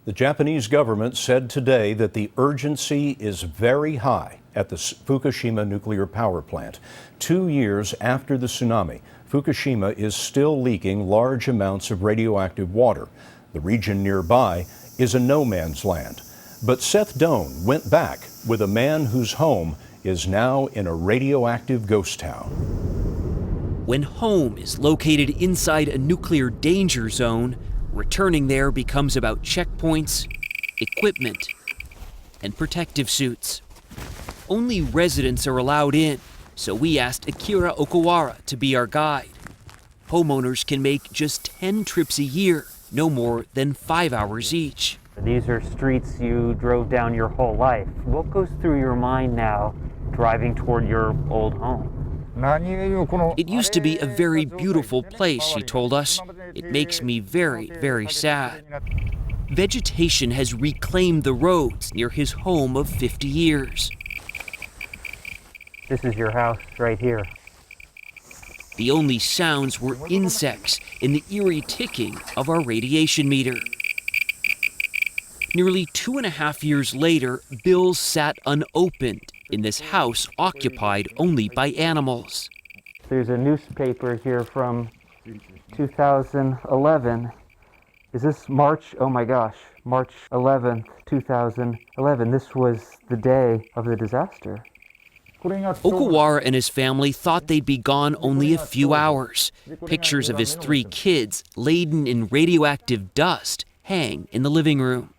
The Japanese government said today that the urgency is very high at the Fukushima nuclear power plant. 2 years after the tsunami, Fukushima is still leaking large amounts of radioactive water. The region nearby is a no man's land. But Seth Doane went back with a man whose home is now in a radioactive ghost town. When home is located inside a nuclear danger zone, returning there becomes about checkpoints, equipment, and protective suits. Only residents are allowed in, so we asked Akira Okuma to be our guide. Homeowners can make just 10 trips a year, no more than 5 hours each. These are streets you drove down your whole life. What goes through your mind now driving toward your old home? It used to be a very beautiful place, she told us. It makes me very, very sad. Vegetation has reclaimed the roads near his home of 50 years. This is your house right here. The only sounds were insects and the eerie ticking of our radiation meter. Nearly 2.5 years later, bills sat unopened in this house occupied only by animals. There's a newspaper here from 2011. Is this March? Oh my gosh, March 11th, 2011. This was the day of the disaster. Okuma and his family thought they'd be gone only a few hours. Pictures of his 3 kids laden in radioactive dust hang in the living room.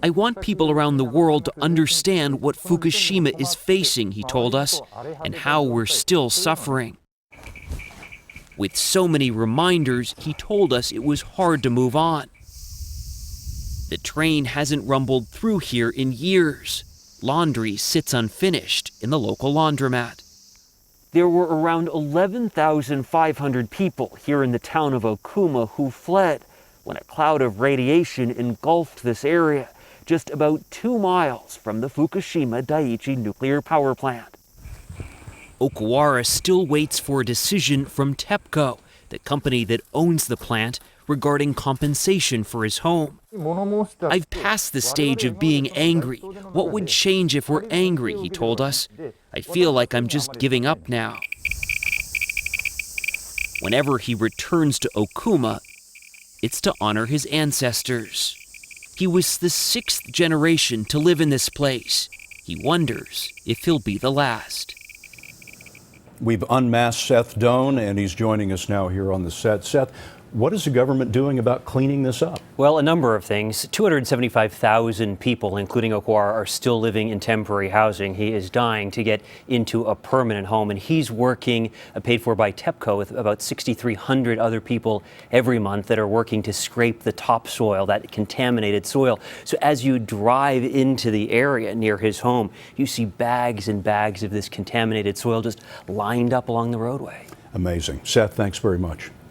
I want people around the world to understand what Fukushima is facing, he told us, and how we're still suffering. With so many reminders, he told us it was hard to move on. The train hasn't rumbled through here in years. Laundry sits unfinished in the local laundromat. There were around 11,500 people here in the town of Okuma who fled when a cloud of radiation engulfed this area, just about 2 miles from the Fukushima Daiichi nuclear power plant. Okuma still waits for a decision from TEPCO, the company that owns the plant, regarding compensation for his home. I've passed the stage of being angry. What would change if we're angry, he told us. I feel like I'm just giving up now. Whenever he returns to Okuma, it's to honor his ancestors. He was the 6th generation to live in this place. He wonders if he'll be the last. We've unmasked Seth Doane, and he's joining us now here on the set. Seth, what is the government doing about cleaning this up? Well, a number of things. 275,000 people, including Okuma, are still living in temporary housing. He is dying to get into a permanent home, and he's working, paid for by TEPCO, with about 6,300 other people every month that are working to scrape the topsoil, that contaminated soil. So as you drive into the area near his home, you see bags and bags of this contaminated soil just lined up along the roadway. Amazing. Seth, thanks very much.